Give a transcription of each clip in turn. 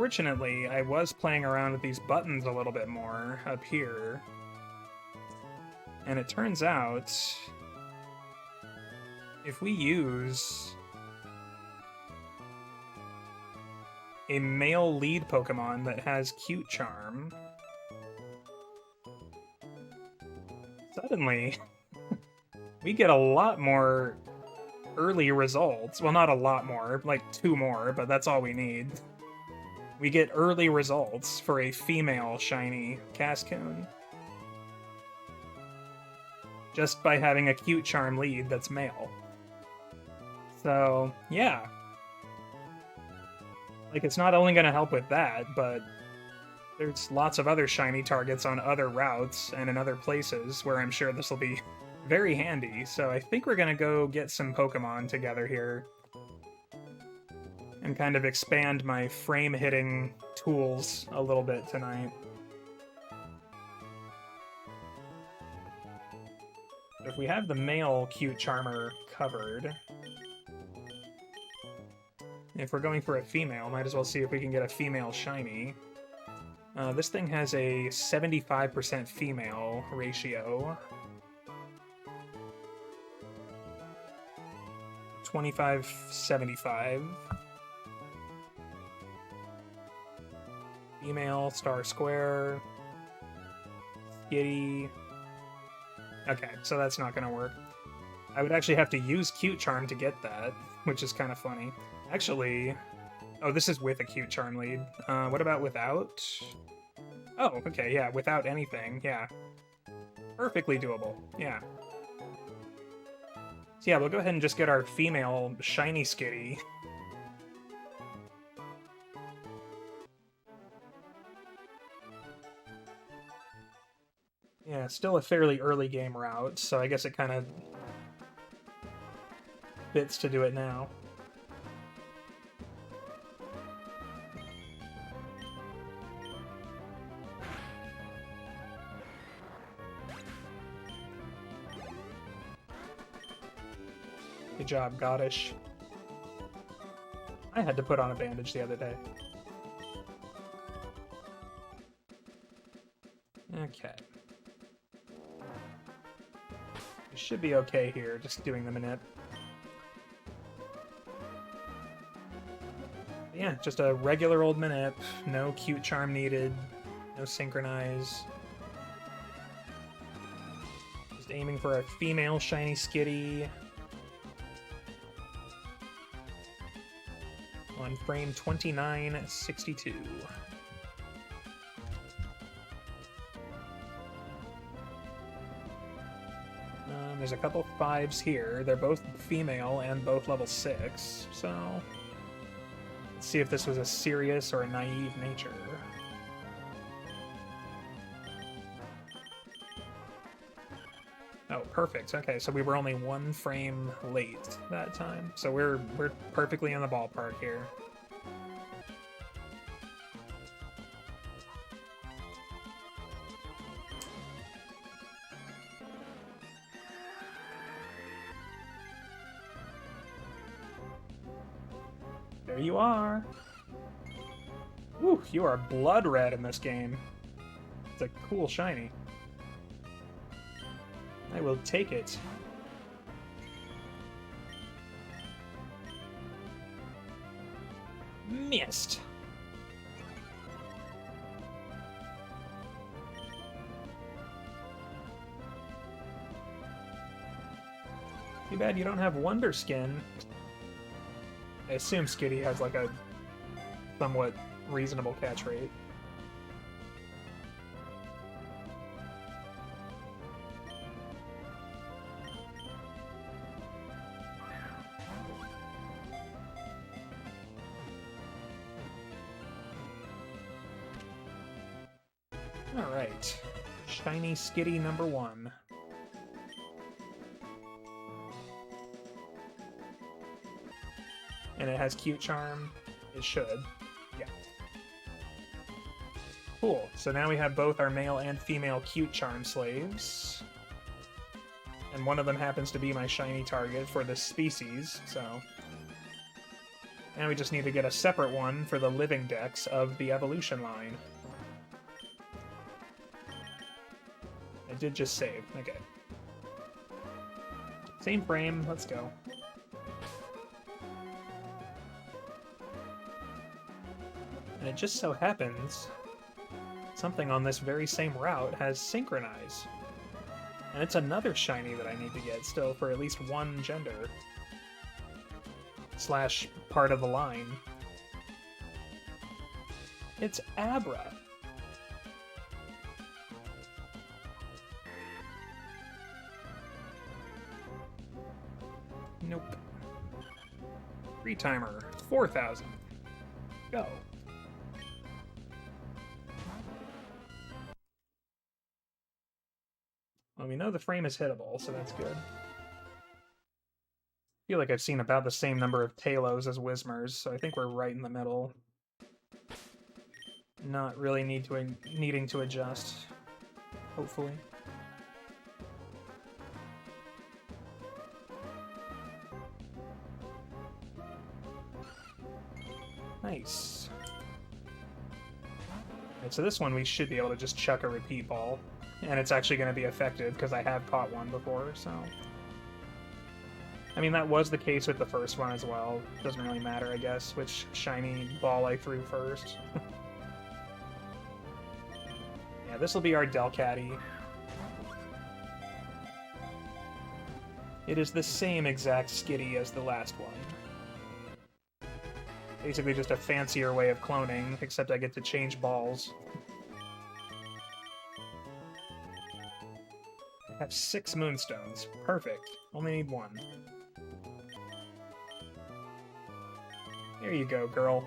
unfortunately, I was playing around with these buttons a little bit more up here. And it turns out, if we use a male lead Pokemon that has Cute Charm, suddenly we get a lot more early results. Well, not a lot more, like 2 more, but that's all we need. We get early results for a female shiny Cascoon. Just by having a Cute Charm lead that's male. So, yeah. Like, it's not only going to help with that, but there's lots of other shiny targets on other routes and in other places where I'm sure this will be very handy. So I think we're going to go get some Pokemon together here and kind of expand my frame-hitting tools a little bit tonight. If we have the male Cute Charmer covered, if we're going for a female, might as well see if we can get a female shiny. This thing has a 75% female ratio. 25-75. Female, Star Square. Skitty. Okay, so that's not gonna work. I would actually have to use Cute Charm to get that, which is kind of funny. Actually... Oh, this is with a Cute Charm lead. What about without? Oh, okay, yeah, without anything, yeah. Perfectly doable, yeah. So yeah, we'll go ahead and just get our female shiny Skitty. Yeah, still a fairly early game route, so I guess it kind of fits to do it now. Good job, Goddish. I had to put on a bandage the other day. Okay. We should be okay here, just doing the manip. Yeah, just a regular old manip. No Cute Charm needed. No Synchronize. Just aiming for a female shiny Skitty. On frame 2962. There's a couple 5s here. They're both female and both level 6, so let's see if this was a serious or a naive nature. Oh, perfect. Okay, so we were only 1 frame late that time. So we're perfectly in the ballpark here. There you are. Woo, you are blood red in this game. It's a cool shiny. I will take it. Missed. Too bad you don't have Wonder Skin. I assume Skitty has like a somewhat reasonable catch rate. Alright. Shiny Skitty number 1. And it has Cute Charm. It should. Yeah. Cool. So now we have both our male and female Cute Charm slaves. And one of them happens to be my shiny target for this species, so... And we just need to get a separate one for the living dex of the evolution line. I did just save. Okay. Same frame. Let's go. And it just so happens something on this very same route has Synchronize. And it's another shiny that I need to get still for at least one gender. Slash part of the line. It's Abra. Nope. Free timer. 4,000. Go. Well, we know the frame is hittable, so that's good. I feel like I've seen about the same number of Talos as Whismers, so I think we're right in the middle. Not really needing to adjust, hopefully. Nice. Alright, so this one we should be able to just chuck a repeat ball. And it's actually going to be effective, because I have caught one before, so... I mean, that was the case with the first one as well. Doesn't really matter, I guess, which shiny ball I threw first. Yeah, this will be our Delcatty. It is the same exact Skitty as the last one. Basically just a fancier way of cloning, except I get to change balls. I have 6 Moonstones. Perfect. Only need 1. There you go, girl.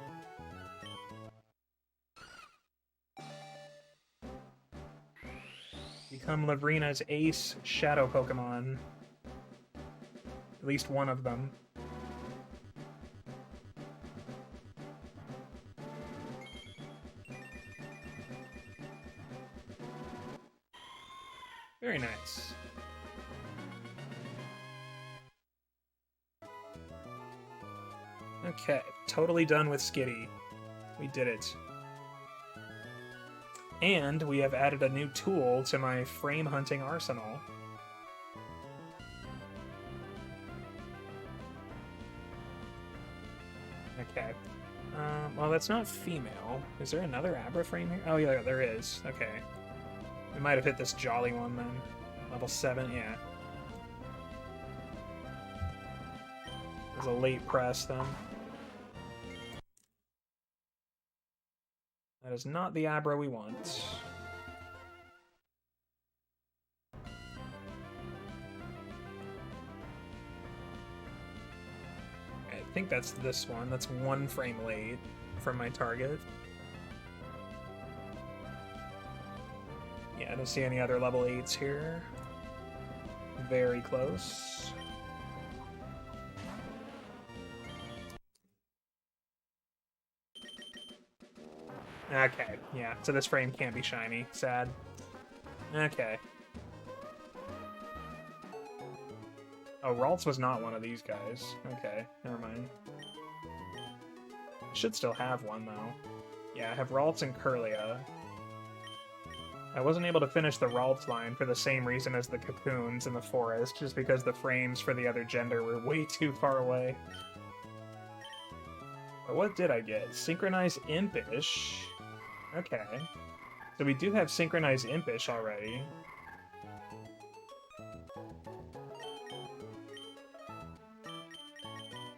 Become Lavrina's ace shadow Pokemon. At least one of them. Very nice. Okay, totally done with Skitty. We did it. And we have added a new tool to my frame hunting arsenal. Okay. Well, that's not female. Is there another Abra frame here? Oh, yeah, there is. Okay. We might have hit this Jolly one, then. Level 7, yeah. It was a late press, then. That is not the Abra we want. I think that's this one. That's 1 frame late from my target. Yeah, I don't see any other level 8s here. Very close. Okay, yeah, so this frame can't be shiny. Sad. Okay. Oh, Ralts was not one of these guys. Okay, never mind. I should still have one, though. Yeah, I have Ralts and Kirlia. I wasn't able to finish the Ralts line for the same reason as the Cocoons in the forest, just because the frames for the other gender were way too far away. But what did I get? Synchronize Impish. Okay. So we do have Synchronize Impish already.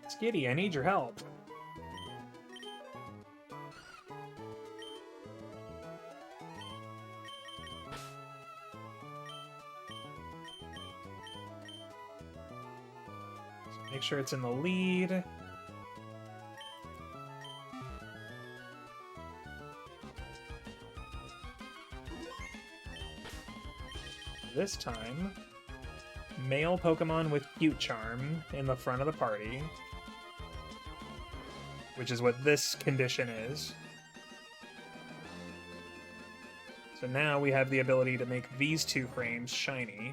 Skitty, I need your help. Make sure it's in the lead. This time, male Pokemon with Cute Charm in the front of the party, which is what this condition is. So now we have the ability to make these 2 frames shiny.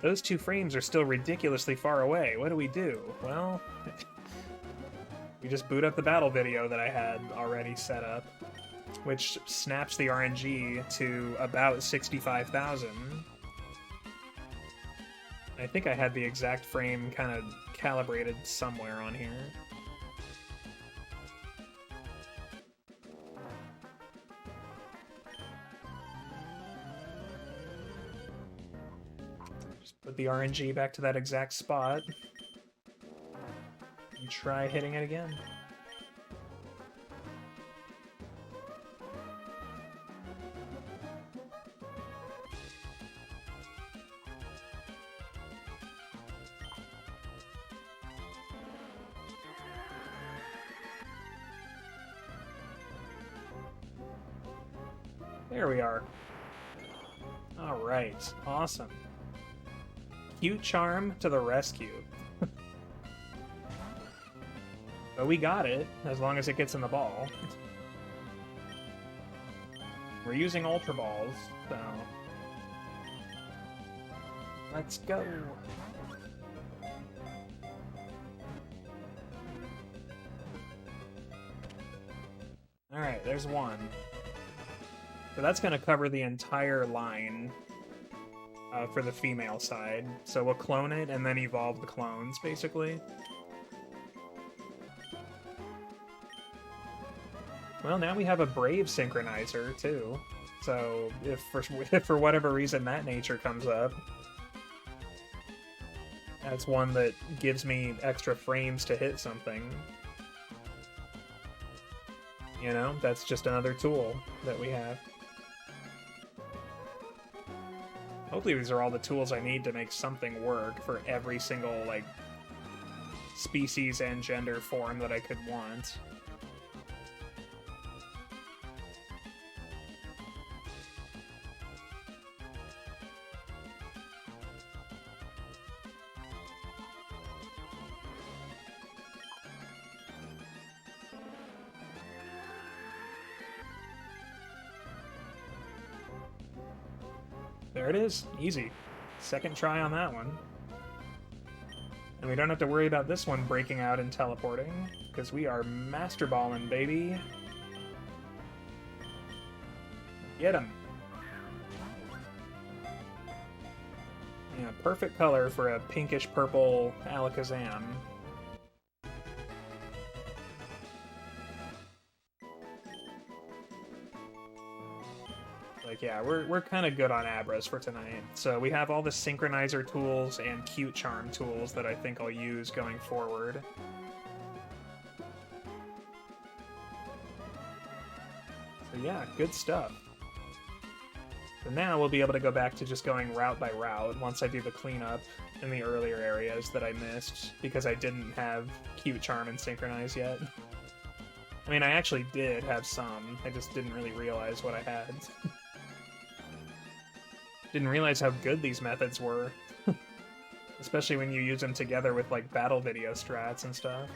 Those 2 frames are still ridiculously far away. What do we do? Well, We just boot up the battle video that I had already set up, which snaps the RNG to about 65,000. I think I had the exact frame kind of calibrated somewhere on here. Just put the RNG back to that exact spot and try hitting it again. There we are. Alright, awesome. Cute charm to the rescue. But we got it, as long as it gets in the ball. We're using Ultra Balls, so... Let's go! Alright, there's one. So that's going to cover the entire line for the female side. So we'll clone it and then evolve the clones, basically. Well, now we have a Brave Synchronizer, too. So if for whatever reason that nature comes up, that's one that gives me extra frames to hit something. You know, that's just another tool that we have. Hopefully these are all the tools I need to make something work for every single, like, species and gender form that I could want. There it is. Easy. Second try on that one. And we don't have to worry about this one breaking out and teleporting, because we are master balling, baby. Get him. Yeah, perfect color for a pinkish purple Alakazam. Like, yeah, we're kind of good on Abras for tonight. So we have all the Synchronizer tools and Cute Charm tools that I think I'll use going forward. So yeah, good stuff. So now we'll be able to go back to just going route by route once I do the cleanup in the earlier areas that I missed, because I didn't have Cute Charm and Synchronize yet. I mean, I actually did have some, I just didn't really realize what I had. Didn't realize how good these methods were. Especially when you use them together with, like, battle video strats and stuff.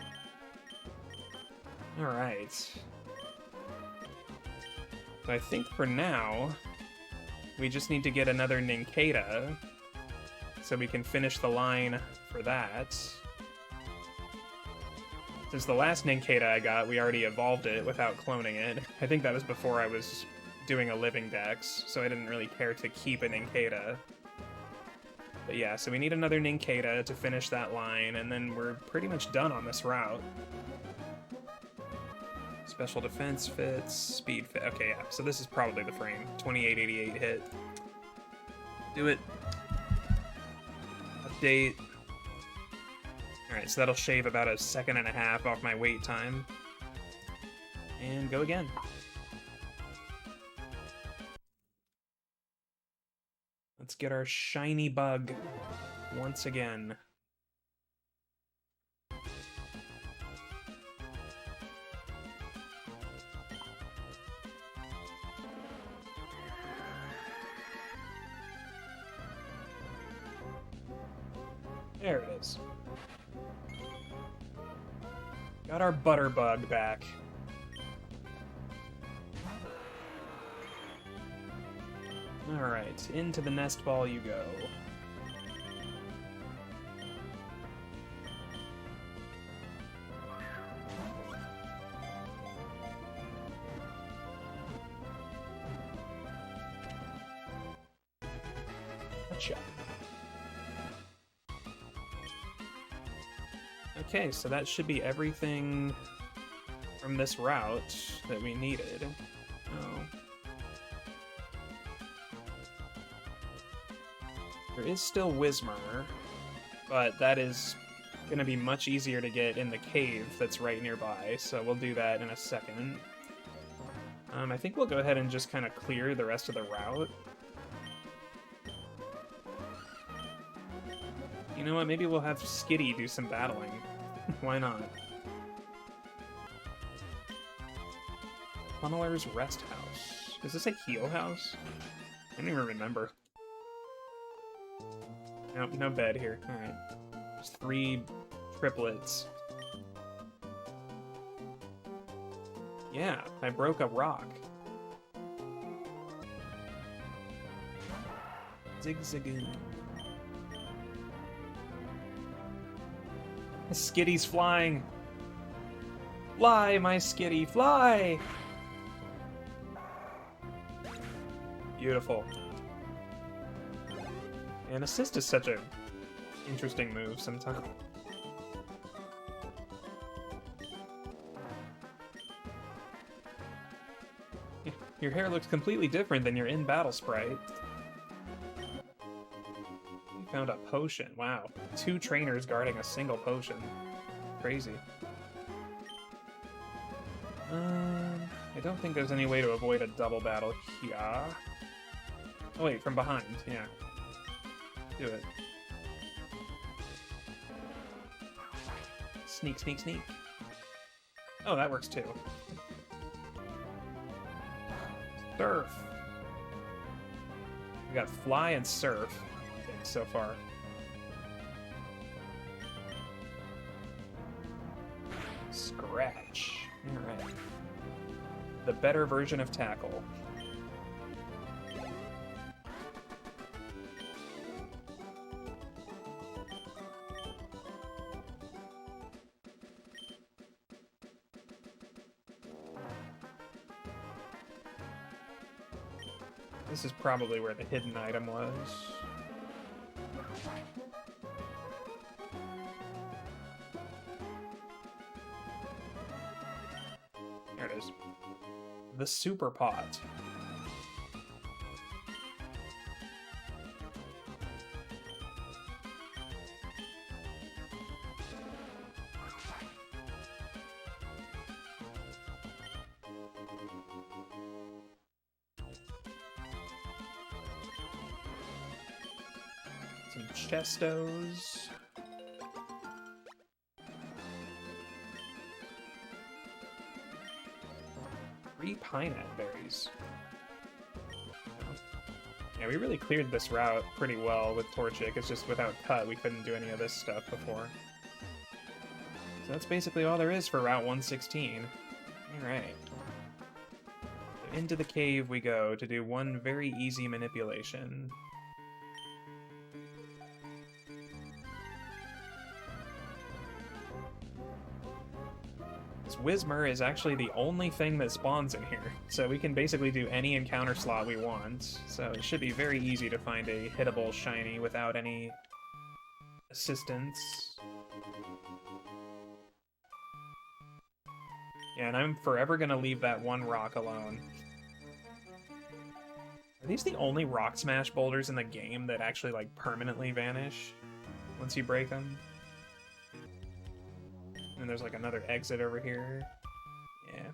Alright. So I think for now, we just need to get another Nincada, so we can finish the line for that. Since the last Nincada I got, we already evolved it without cloning it. I think that was before I was doing a living dex, so I didn't really care to keep a Nincada. But yeah, so we need another Nincada to finish that line, and then we're pretty much done on this route. Special defense fits, speed fit. Okay, yeah, so this is probably the frame. 2888 hit. Do it. Update. Alright, so that'll shave about a second and a half off my wait time. And go again. Let's get our shiny bug once again. There it is. Got our butterbug back. Alright, into the nest ball you go. Gotcha. Okay, so that should be everything from this route that we needed. Oh. There is still Whismur, but that is going to be much easier to get in the cave that's right nearby, so we'll do that in a second. I think we'll go ahead and just kind of clear the rest of the route. You know what, maybe we'll have Skitty do some battling. Why not? Funneler's Rest House. Is this a heal house? I don't even remember. Nope, no bed here. Alright. Just 3 triplets. Yeah, I broke a rock. Zigzagoon. Skitty's flying! Fly, my Skitty, fly! Beautiful. And assist is such a interesting move sometimes. Your hair looks completely different than your in-battle sprite. You found a potion. Wow. 2 trainers guarding a single potion. Crazy. I don't think there's any way to avoid a double battle here. Oh wait, from behind, yeah. Do it. Sneak, sneak, sneak. Oh, that works too. Surf. We got fly and surf so far. Scratch. Alright. The better version of tackle. This is probably where the hidden item was. There it is. The super pot. Some chestos. Three pineapple berries. Yeah, we really cleared this route pretty well with Torchic. It's just without Cut, we couldn't do any of this stuff before. So that's basically all there is for Route 116. Alright. So into the cave we go to do one very easy manipulation. Whismur is actually the only thing that spawns in here, so we can basically do any encounter slot we want. So it should be very easy to find a hittable shiny without any assistance. Yeah, and I'm forever gonna leave that one rock alone. Are these the only rock smash boulders in the game that actually, like, permanently vanish once you break them? And there's like another exit over here. Yeah.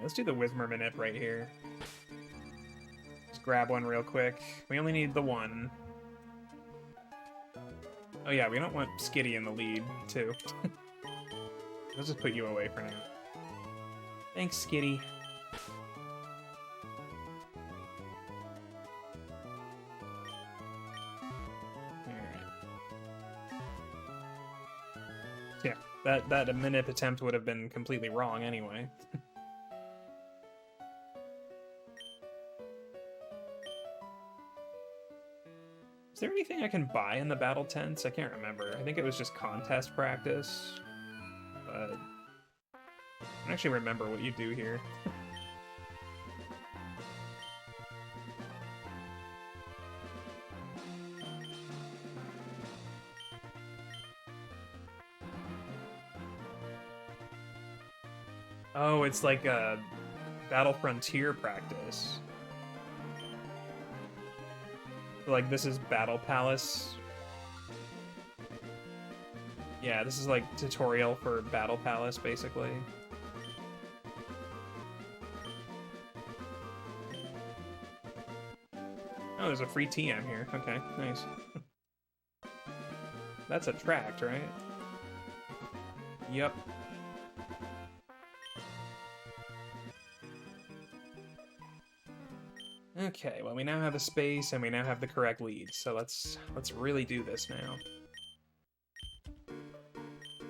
Let's do the Whismur manip right here. Just grab one real quick. We only need the one. Oh yeah, we don't want Skitty in the lead, too. Let's just put you away for now. Thanks, Skitty. Yeah, that manip attempt would have been completely wrong anyway. Is there anything I can buy in the battle tents? I can't remember. I think it was just contest practice. But I don't actually remember what you do here. Oh, it's like a Battle Frontier practice. Like, this is Battle Palace. Yeah, this is like tutorial for Battle Palace, basically. Oh, there's a free TM here. Okay, nice. That's a tract, right? Yep. Okay, well, we now have a space and we now have the correct lead, so let's really do this now.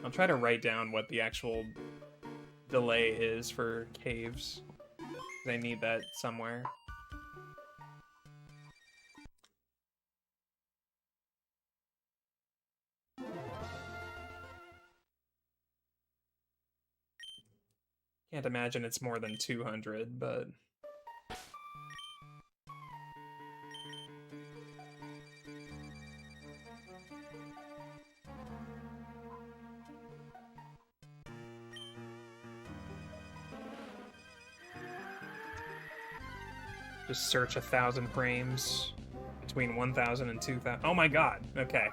I'll try to write down what the actual delay is for caves. I need that somewhere. Can't imagine it's more than 200, but... Just search 1,000 frames between 1,000 and 2,000. Oh my god, okay.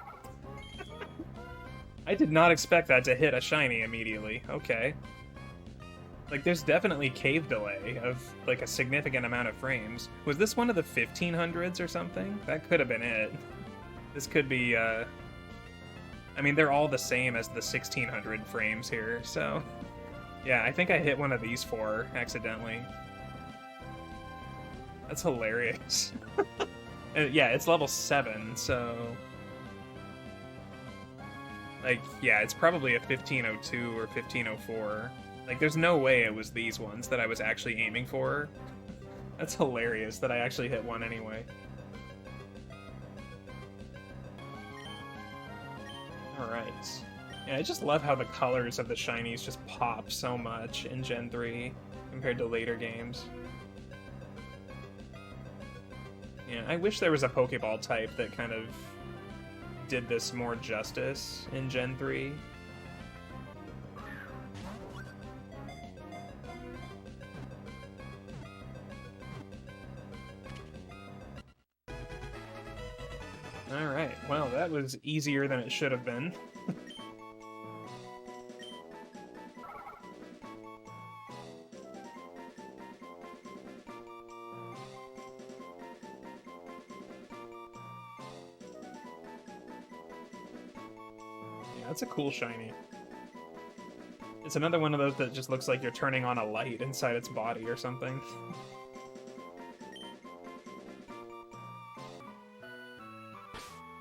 I did not expect that to hit a shiny immediately. Okay. Like, there's definitely cave delay of, like, a significant amount of frames. Was this one of the 1500s or something? That could have been it. This could be, I mean, they're all the same as the 1600 frames here, so... Yeah, I think I hit one of these four accidentally. That's hilarious. And yeah, it's level 7, so... Like, yeah, it's probably a 1502 or 1504. Like, there's no way it was these ones that I was actually aiming for. That's hilarious that I actually hit one anyway. Alright. Yeah, I just love how the colors of the shinies just pop so much in Gen 3 compared to later games. Yeah, I wish there was a Pokeball type that kind of did this more justice in Gen 3. Alright, well, that was easier than it should have been. Yeah, that's a cool shiny. It's another one of those that just looks like you're turning on a light inside its body or something.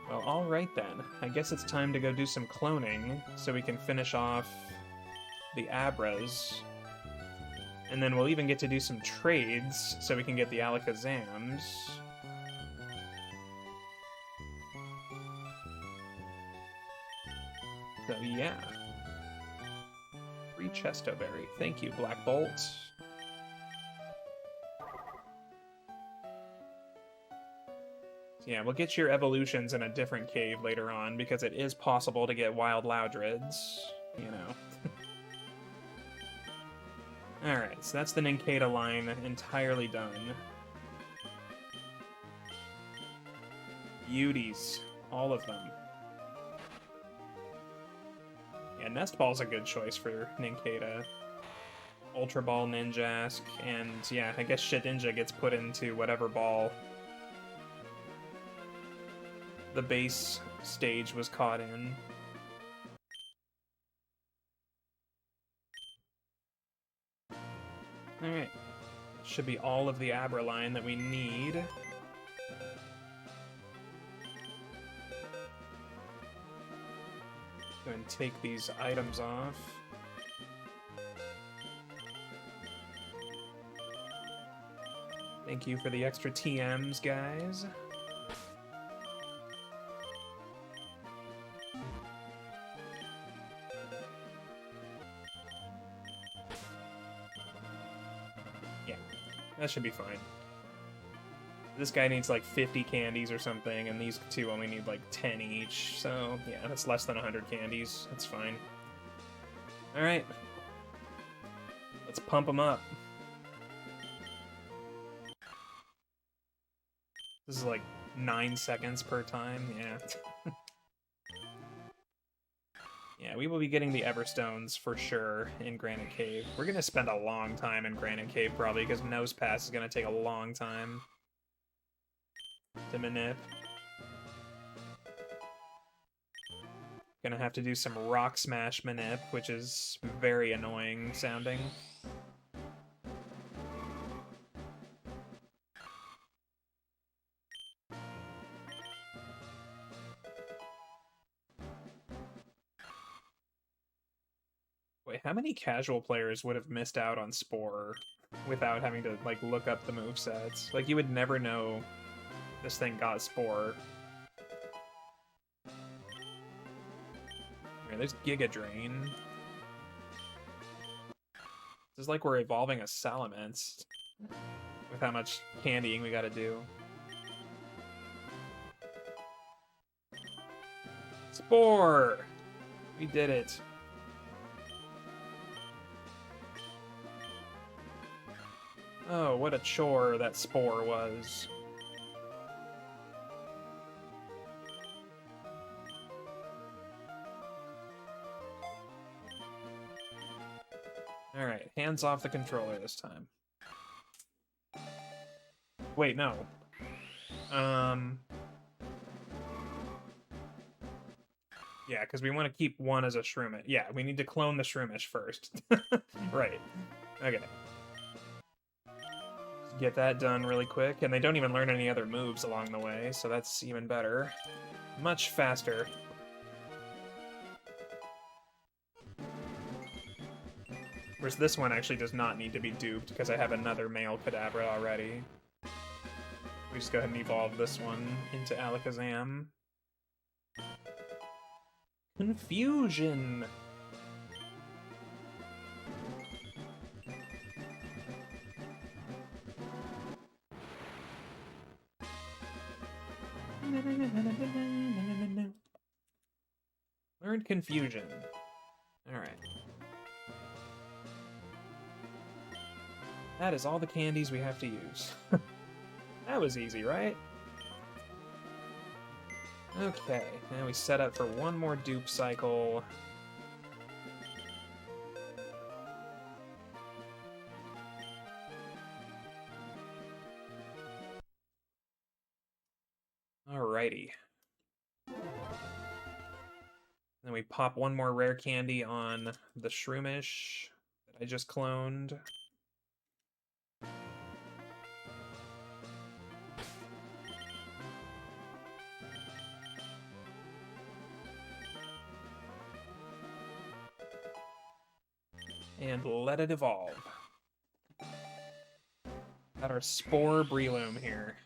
Well, alright then. I guess it's time to go do some cloning so we can finish off the Abras. And then we'll even get to do some trades so we can get the Alakazams. So yeah. Free Chestoberry. Thank you, Black Bolt. Yeah, we'll get your evolutions in a different cave later on, because it is possible to get wild Loudreds, you know. Alright, so that's the Nincada line entirely done. Beauties. All of them. Yeah, Nest Ball's a good choice for Nincada. Ultra Ball, Ninjask, and yeah, I guess Shedinja gets put into whatever ball the base stage was caught in. Alright. Should be all of the Abra line that we need. Go ahead and take these items off. Thank you for the extra TMs, guys. That should be fine. This guy needs like 50 candies or something, and these two only need like 10 each, so yeah, that's less than 100 candies. That's fine. Alright. Let's pump them up. This is like 9 seconds per time, yeah. Yeah, we will be getting the Everstones for sure in Granite Cave. We're gonna spend a long time in Granite Cave probably, because Nose Pass is gonna take a long time to manip. Gonna have to do some Rock Smash manip, which is very annoying sounding. Wait, how many casual players would have missed out on Spore without having to, like, look up the movesets? Like, you would never know this thing got Spore. Right, there's Giga Drain. This is like we're evolving a Salamence with how much candying we gotta do. Spore! We did it. Oh, what a chore that Spore was. Alright, hands off the controller this time. Wait, no. Yeah, because we want to keep one as a Shroomish. Yeah, we need to clone the Shroomish first. Right. Okay. Get that done really quick, and they don't even learn any other moves along the way, so that's even better. Much faster. Whereas this one actually does not need to be duped, because I have another male Kadabra already. We just go ahead and evolve this one into Alakazam. Confusion! Learn Confusion. Alright. That is all the candies we have to use. That was easy, right? Okay, now we set up for one more dupe cycle. Alrighty. Then we pop one more rare candy on the Shroomish that I just cloned. And let it evolve. Got our Spore Breloom here.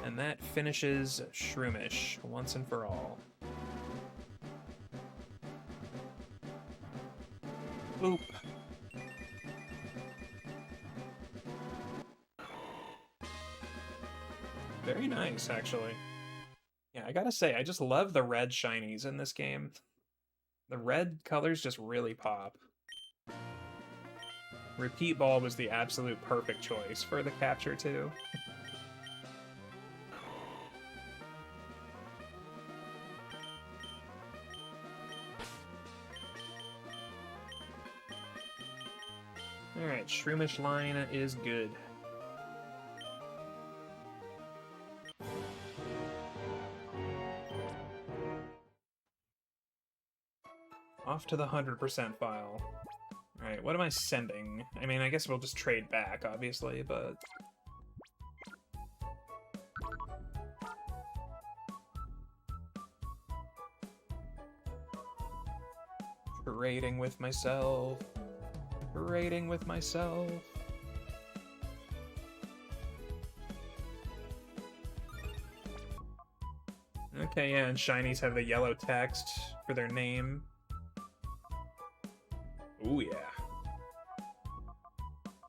And that finishes Shroomish once and for all. Boop. Very nice, actually. Yeah, I gotta say, I just love the red shinies in this game. The red colors just really pop. Repeat Ball was the absolute perfect choice for the capture, too. Alright, Shroomish line is good. Off to the 100% file. Alright, what am I sending? I mean, I guess we'll just trade back, obviously, but... Trading with myself. Trading with myself. Okay, yeah, and shinies have the yellow text for their name. Ooh, yeah.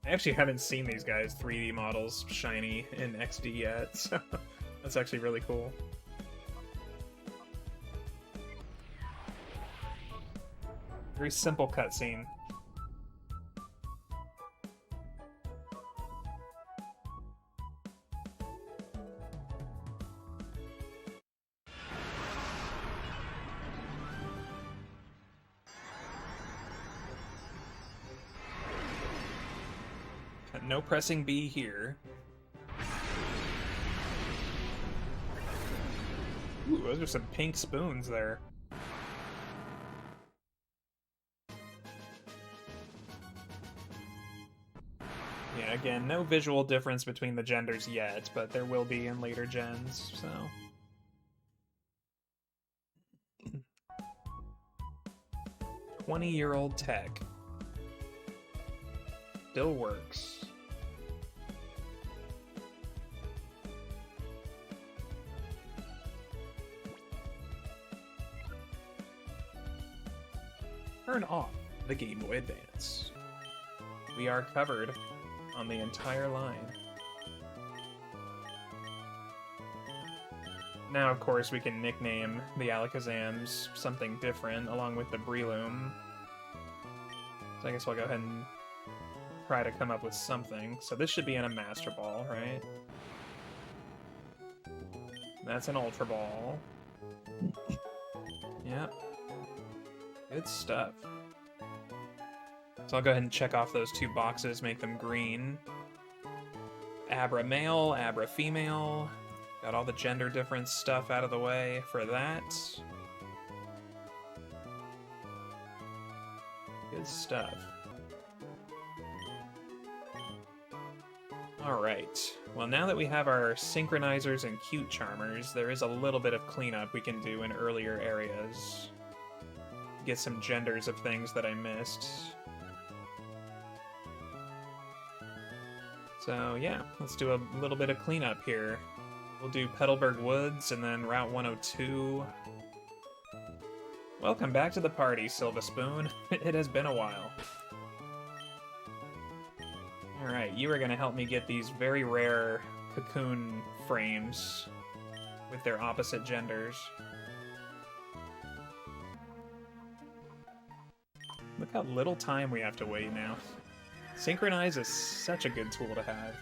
I actually haven't seen these guys' 3D models shiny in XD yet, so that's actually really cool. Very simple cutscene. No pressing B here. Ooh, those are some pink spoons there. Yeah, again, no visual difference between the genders yet, but there will be in later gens, so... 20-year-old tech. Still works. Turn off the Game Boy Advance. We are covered on the entire line. Now, of course, we can nickname the Alakazams something different, along with the Breloom. So I guess we'll go ahead and try to come up with something. So this should be in a Master Ball, right? That's an Ultra Ball. Yep. Good stuff. So I'll go ahead and check off those 2 boxes, make them green. Abra male, Abra female. Got all the gender difference stuff out of the way for that. Good stuff. Alright. Well, now that we have our Synchronizers and Cute Charmers, there is a little bit of cleanup we can do in earlier areas. Get some genders of things that I missed. So yeah, let's do a little bit of cleanup here. We'll do Petalburg Woods and then Route 102. Welcome back to the party, Silva Spoon. It has been a while. Alright, you are going to help me get these very rare cocoon frames with their opposite genders. Look how little time we have to wait now. Synchronize is such a good tool to have.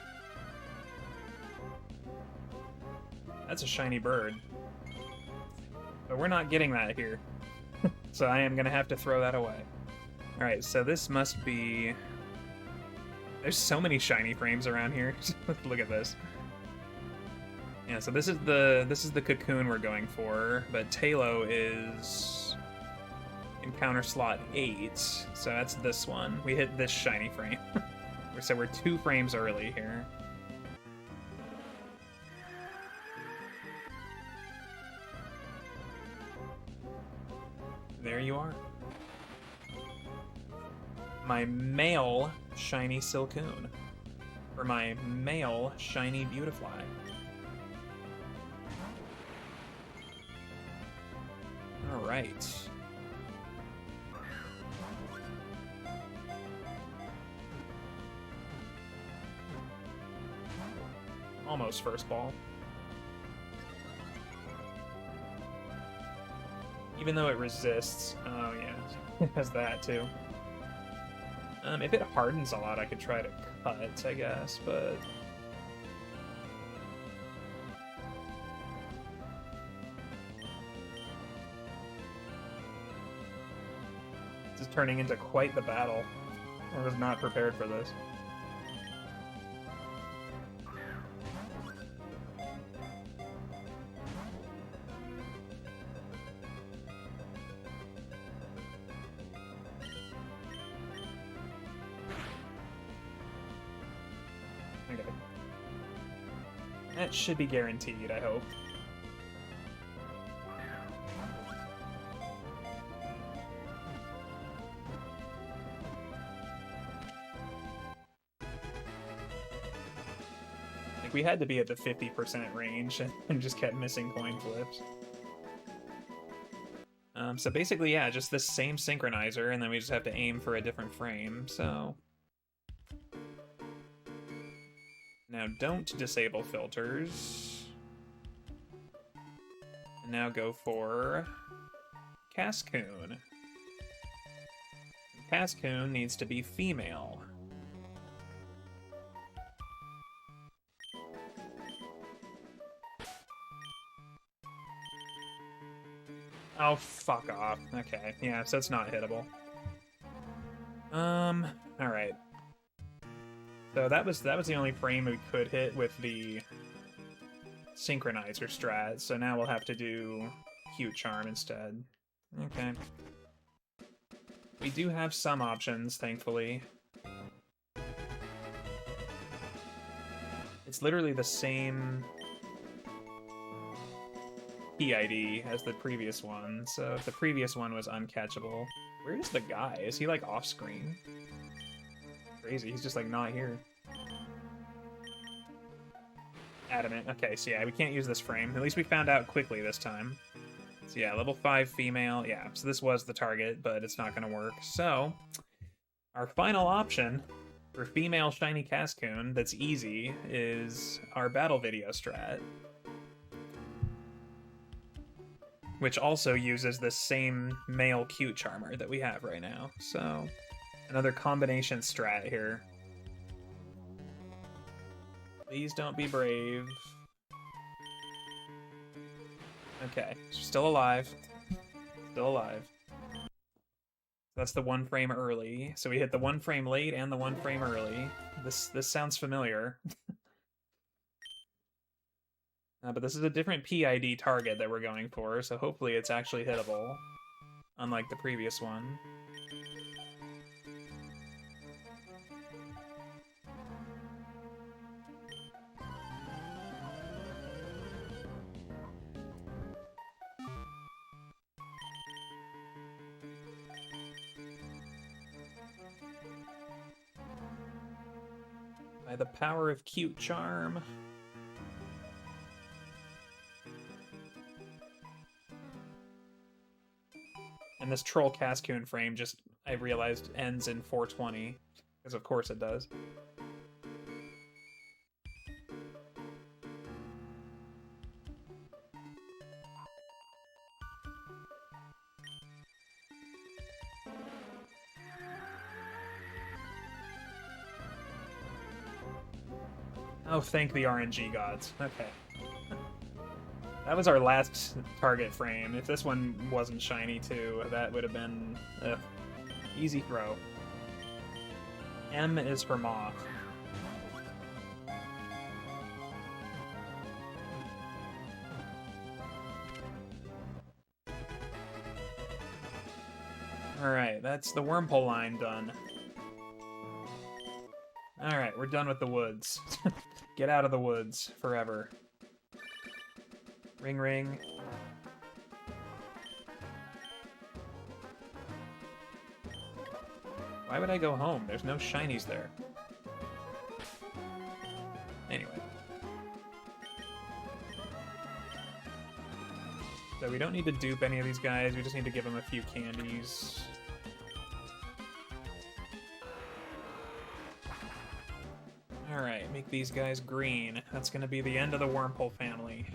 That's a shiny bird. But we're not getting that here. So I am going to have to throw that away. Alright, so this must be... There's so many shiny frames around here. Look at this. Yeah, so this is the cocoon we're going for, but Talo is encounter slot 8, so that's this one. We hit this shiny frame. So we're 2 frames early here. There you are. My male shiny Silcoon. For my male shiny Beautifly. Alright. Almost first ball. Even though it resists. Oh, yeah. It has that, too. If it hardens a lot, I could try to cut, I guess, but... This is turning into quite the battle. I was not prepared for this. Okay. That should be guaranteed, I hope. Like, we had to be at the 50% range and just kept missing coin flips. So basically, yeah, just this same synchronizer, and then we just have to aim for a different frame, so... Now don't disable filters. And now go for Cascoon. Cascoon needs to be female. Oh, fuck off. Okay, yeah, so it's not hittable. Alright. So that was the only frame we could hit with the Synchronizer strat, so now we'll have to do Cute Charm instead. Okay. We do have some options, thankfully. It's literally the same PID as the previous one, so if the previous one was uncatchable... Where is the guy? Is he, like, off-screen? Crazy, he's just, like, not here. Adamant. Okay, so yeah, we can't use this frame. At least we found out quickly this time. So yeah, level 5 female. Yeah, so this was the target, but it's not going to work. So, our final option for female shiny Cascoon that's easy is our battle video strat. Which also uses the same male cute charmer that we have right now. So, another combination strat here. Please don't be brave. Okay, still alive. Still alive. That's the one frame early. So we hit the one frame late and the one frame early. This sounds familiar. But this is a different PID target that we're going for, so hopefully it's actually hittable. Unlike the previous one. By the power of Cute Charm. And this Troll Cascoon frame just, I realized, ends in 420. Because of course it does. Oh, thank the RNG gods. Okay. That was our last target frame. If this one wasn't shiny too, that would have been easy throw. M is for Moth. Alright, that's the wormhole line done. Alright, we're done with the woods. Get out of the woods forever. Ring ring. Why would I go home? There's no shinies there. Anyway. So we don't need to dupe any of these guys, we just need to give them a few candies. Alright, make these guys green. That's gonna be the end of the Wormpole family.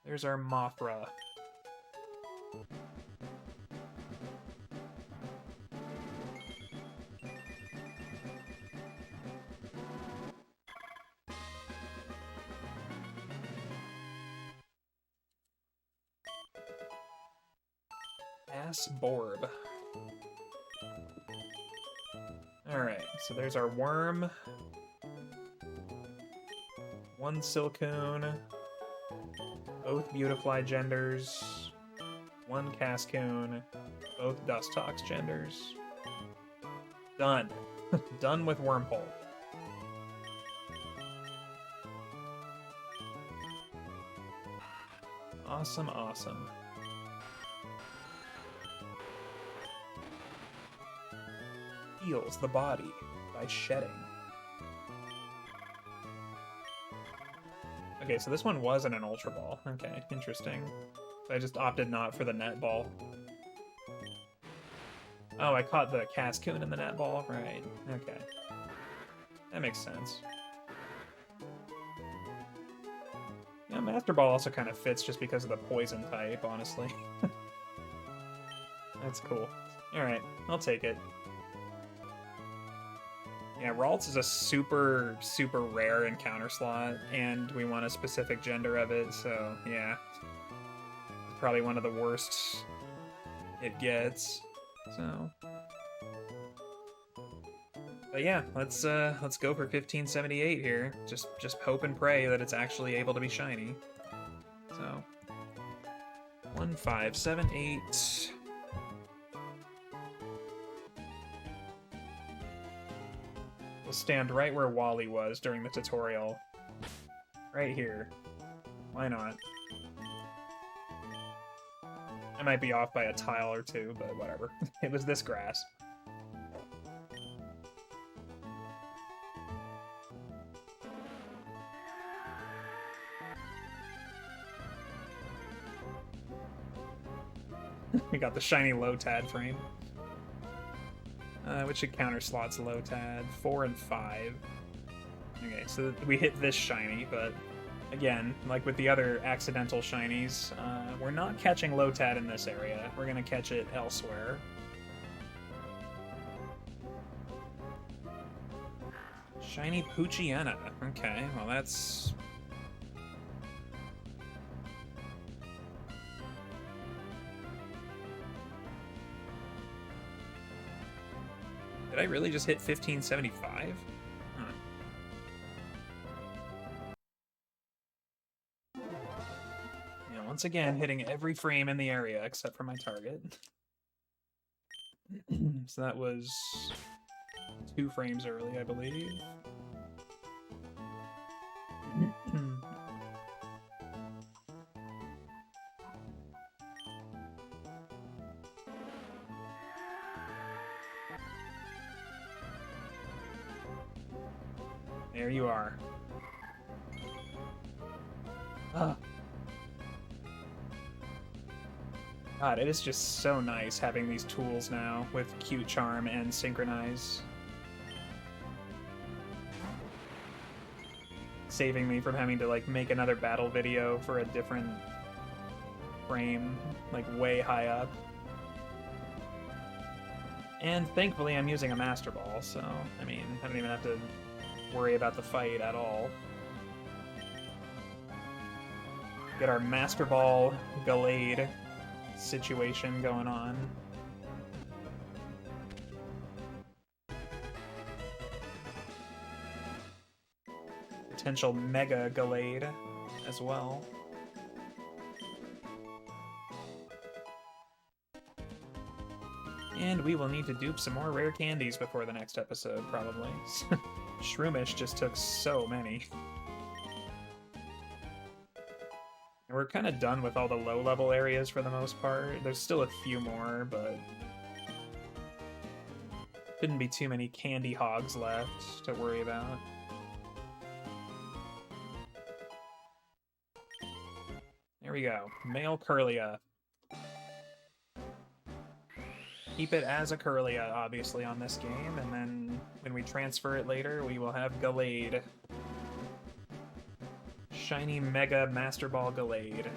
There's our Mothra. Borb. Alright, so there's our worm. One Silcoon. Both Beautifly genders. One Cascoon. Both Dustox genders. Done. Done with Wormhole. Awesome, awesome. Heals the body by shedding. Okay, so this one wasn't an Ultra Ball. Okay, interesting. So I just opted not for the net ball. Oh, I caught the Cascoon in the net ball? Right, okay. That makes sense. Yeah, Master Ball also kind of fits just because of the poison type, honestly. That's cool. Alright, I'll take it. Yeah, Ralts is a super, super rare encounter slot, and we want a specific gender of it, so yeah. It's probably one of the worst it gets, so... But yeah, let's go for 1578 here. Just hope and pray that it's actually able to be shiny. So 1578. We'll stand right where Wally was during the tutorial. Right here. Why not? I might be off by a tile or two, but whatever. It was this grass. We got the shiny Lotad frame. Which should counter slots Lotad? 4 and 5. Okay, so we hit this shiny, but again, like with the other accidental shinies, we're not catching Lotad in this area. We're gonna catch it elsewhere. Shiny Poochyena. Okay, well that's... Did I really just hit 1575? Huh. Yeah, once again, hitting every frame in the area except for my target. So that was 2 frames early, I believe. There you are. Ah. God, it is just so nice having these tools now with Cute Charm and Synchronize. Saving me from having to, like, make another battle video for a different frame, like, way high up. And thankfully I'm using a Master Ball, so, I mean, I don't even have to worry about the fight at all. Get our Master Ball Gallade situation going on. Potential Mega Gallade as well. And we will need to dupe some more rare candies before the next episode, probably. Shroomish just took so many. And we're kind of done with all the low-level areas for the most part. There's still a few more, but... shouldn't be too many candy hogs left to worry about. There we go. Male Curlia. Keep it as a Curlia, obviously, on this game, and then when we transfer it later, we will have Gallade. Shiny Mega Master Ball Gallade.